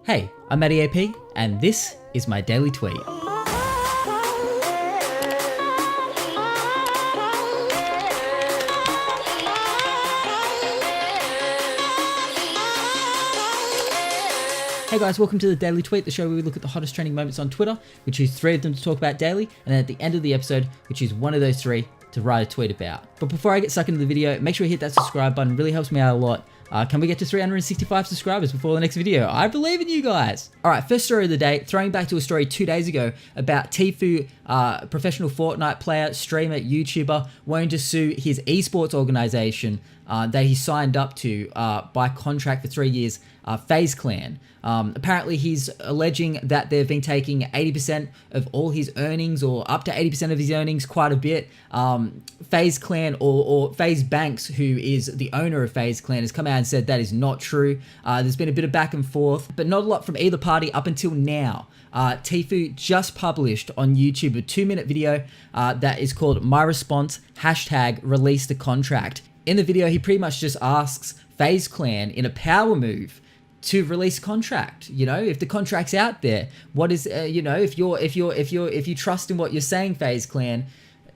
Hey, I'm MattyAP, and this is my daily tweet. Hey guys, welcome to the Daily Tweet, the show where we look at the hottest trending moments on Twitter. We choose 3 of them to talk about daily, and then at the end of the episode, we choose one of those 3 to write a tweet about. But before I get stuck into the video, make sure you hit that subscribe button, it really helps me out a lot. Can we get to 365 subscribers before the next video? I believe in you guys. All right, first story of the day, throwing back to a story 2 days ago about Tfue, professional Fortnite player, streamer, YouTuber, wanting to sue his esports organization that he signed up to by contract for 3 years, FaZe Clan. Apparently he's alleging that they've been taking 80% of all his earnings, or up to 80% of his earnings, quite a bit. FaZe Clan or FaZe Banks, who is the owner of FaZe Clan, has come out and said that is not true. There's been a bit of back and forth, but not a lot from either party up until now. Tfue just published on YouTube a 2-minute video that is called My Response, #release the contract. In the video, he pretty much just asks FaZe Clan in a power move to release contract. You know, if the contract's out there, what is you know, if you trust in what you're saying, FaZe Clan,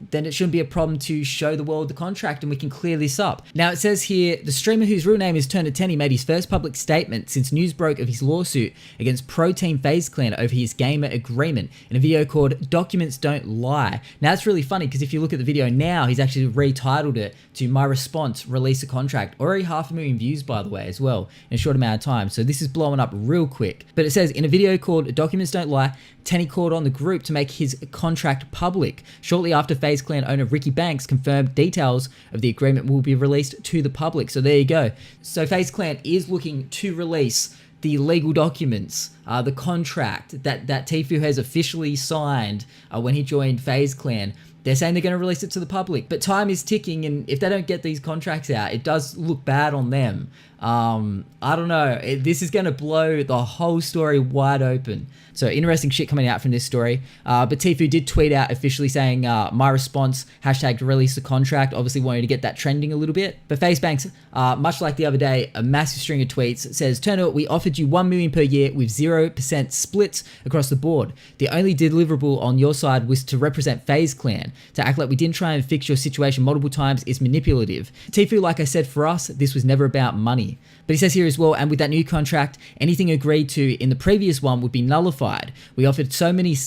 then it shouldn't be a problem to show the world the contract and we can clear this up. Now it says here, the streamer whose real name is Turnateni made his first public statement since news broke of his lawsuit against pro team FaZe Clan over his gamer agreement in a video called Documents Don't Lie. Now it's really funny because if you look at the video now, he's actually retitled it to My Response, Release a Contract. Already 500,000 views, by the way, as well, in a short amount of time. So this is blowing up real quick. But it says, in a video called Documents Don't Lie, Tenny called on the group to make his contract public. Shortly after, FaZe Clan owner Ricky Banks confirmed details of the agreement will be released to the public. So there you go. So FaZe Clan is looking to release the legal documents, the contract that Tfue has officially signed when he joined FaZe Clan. They're saying they're going to release it to the public, but time is ticking, and if they don't get these contracts out, it does look bad on them. I don't know. This is going to blow the whole story wide open. So interesting shit coming out from this story. But Tfue did tweet out officially saying, my response, #release the contract, obviously wanting to get that trending a little bit. But FaZe Banks, much like the other day, a massive string of tweets says, "Turn out, we offered you 1 million per year with 0% splits across the board. The only deliverable on your side was to represent FaZe Clan. To act like we didn't try and fix your situation multiple times is manipulative. Tfue, like I said, for us, this was never about money." But he says here as well, and with that new contract, anything agreed to in the previous one would be nullified. We offered so many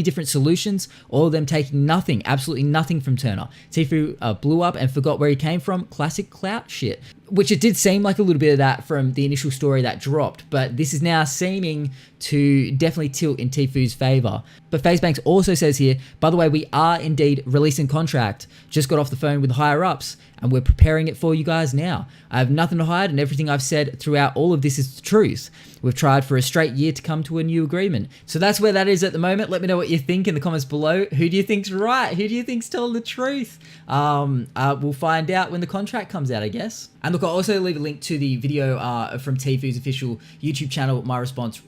different solutions, all of them taking nothing, absolutely nothing from Turner. Tfue blew up and forgot where he came from. Classic clout shit. Which it did seem like a little bit of that from the initial story that dropped, but this is now seeming to definitely tilt in Tfue's favor. But FaZe Banks also says here, by the way, we are indeed releasing contract. Just got off the phone with higher ups, and we're preparing it for you guys now. I have nothing to hide, and everything I've said throughout all of this is the truth. We've tried for a straight year to come to a new agreement. So that's where that is at the moment. Let me know what you think in the comments below. Who do you think's right? Who do you think's telling the truth? We'll find out when the contract comes out, I guess. And look, I'll also leave a link to the video from Tfue's official YouTube channel, My Response,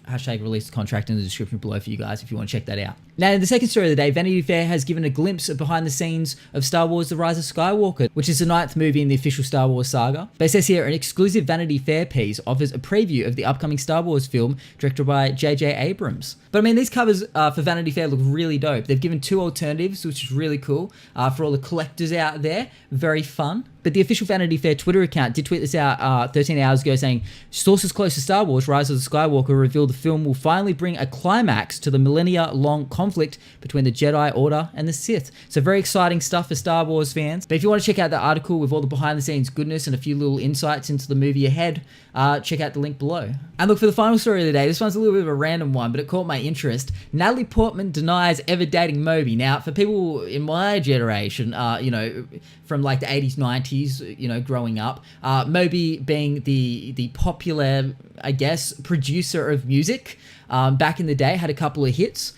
#release the contract, in the description below for you guys if you want to check that out. Now, in the second story of the day, Vanity Fair has given a glimpse of behind the scenes of Star Wars The Rise of Skywalker, which is the 9th movie in the official Star Wars saga. But it says here, an exclusive Vanity Fair piece offers a preview of the upcoming Star Wars film directed by J.J. Abrams. But I mean, these covers for Vanity Fair look really dope. They've given 2 alternatives, which is really cool for all the collectors out there. Very fun. But the official Vanity Fair Twitter account did tweet this out 13 hours ago saying, sources close to Star Wars Rise of the Skywalker reveal the film will finally bring a climax to the millennia-long conflict between the Jedi Order and the Sith. So very exciting stuff for Star Wars fans. But if you want to check out the article with all the behind-the-scenes goodness and a few little insights into the movie ahead, check out the link below. And look, for the final story of the day, this one's a little bit of a random one, but it caught my interest. Natalie Portman denies ever dating Moby. Now, for people in my generation, you know, from like the 80s, 90s, you know, growing up, Moby being the popular, I guess, producer of music back in the day, had a couple of hits.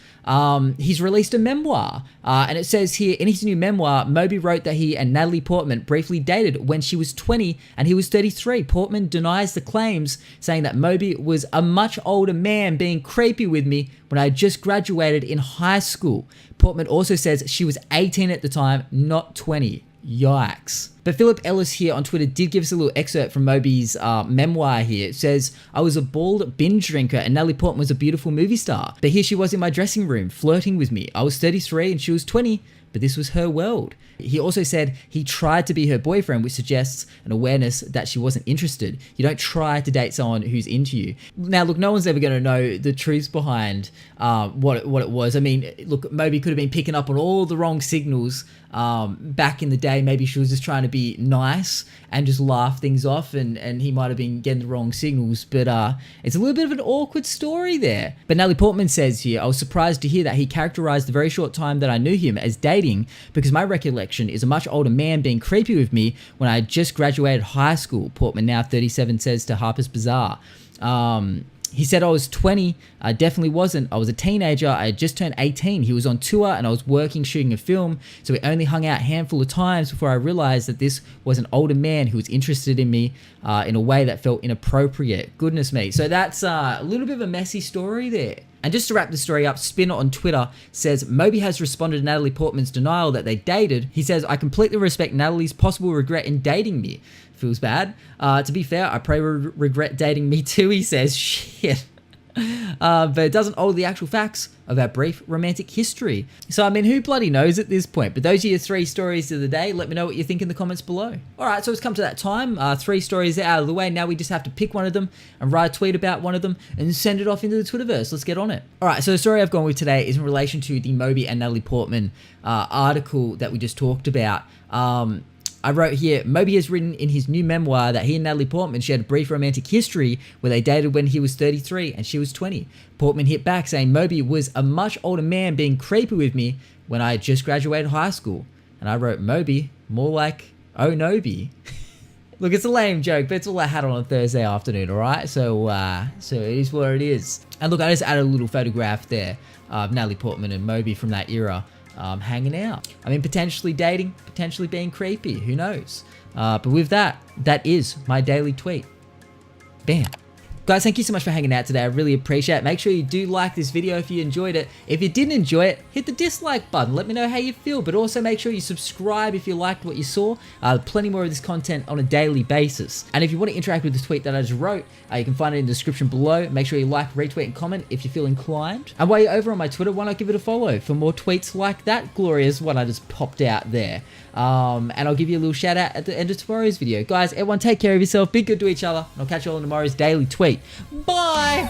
He's released a memoir, and it says here, in his new memoir, Moby wrote that he and Natalie Portman briefly dated when she was 20 and he was 33. Portman denies the claims, saying that Moby was a much older man being creepy with me when I had just graduated in high school. Portman also says she was 18 at the time, not 20. Yikes. But Philip Ellis here on Twitter did give us a little excerpt from Moby's memoir here. It says, I was a bald binge drinker and Natalie Portman was a beautiful movie star. But here she was in my dressing room flirting with me. I was 33 and she was 20, but this was her world. He also said he tried to be her boyfriend, which suggests an awareness that she wasn't interested. You don't try to date someone who's into you. Now, look, no one's ever going to know the truth behind what it was. I mean, look, Moby could have been picking up on all the wrong signals back in the day. Maybe she was just trying to be nice and just laugh things off, and he might have been getting the wrong signals. But it's a little bit of an awkward story there. But Natalie Portman says here, I was surprised to hear that he characterized the very short time that I knew him as dating, because my recollection is a much older man being creepy with me when I had just graduated high school. Portman, now 37, says to Harper's Bazaar. He said I was 20. I definitely wasn't. I was a teenager. I had just turned 18. He was on tour and I was working shooting a film, so we only hung out a handful of times before I realized that this was an older man who was interested in me in a way that felt inappropriate. Goodness me. So that's a little bit of a messy story there. And just to wrap the story up, Spin on Twitter says, Moby has responded to Natalie Portman's denial that they dated. He says, I completely respect Natalie's possible regret in dating me. Feels bad. To be fair, I pray regret dating me too, he says. Shit. But it doesn't alter the actual facts of our brief romantic history. So, I mean, who bloody knows at this point? But those are your 3 stories of the day. Let me know what you think in the comments below. All right, so it's come to that time. 3 stories out of the way. Now we just have to pick one of them and write a tweet about one of them and send it off into the Twitterverse. Let's get on it. All right, so the story I've gone with today is in relation to the Moby and Natalie Portman article that we just talked about. I wrote here, Moby has written in his new memoir that he and Natalie Portman shared a brief romantic history where they dated when he was 33 and she was 20. Portman hit back saying Moby was a much older man being creepy with me when I had just graduated high school. And I wrote, Moby, more like, oh Noby. Look, it's a lame joke, but it's all I had on a Thursday afternoon, all right? So it is what it is. And look, I just added a little photograph there of Natalie Portman and Moby from that era. Hanging out. I mean, potentially dating, potentially being creepy, who knows? But with that, that is my daily tweet. Bam. Guys, thank you so much for hanging out today. I really appreciate it. Make sure you do like this video if you enjoyed it. If you didn't enjoy it, hit the dislike button. Let me know how you feel, but also make sure you subscribe if you liked what you saw. Plenty more of this content on a daily basis. And if you want to interact with the tweet that I just wrote, you can find it in the description below. Make sure you like, retweet, and comment if you feel inclined. And while you're over on my Twitter, why not give it a follow for more tweets like that glorious one I just popped out there. And I'll give you a little shout out at the end of tomorrow's video. Guys, everyone take care of yourself, be good to each other, and I'll catch you all in tomorrow's daily tweet. Bye!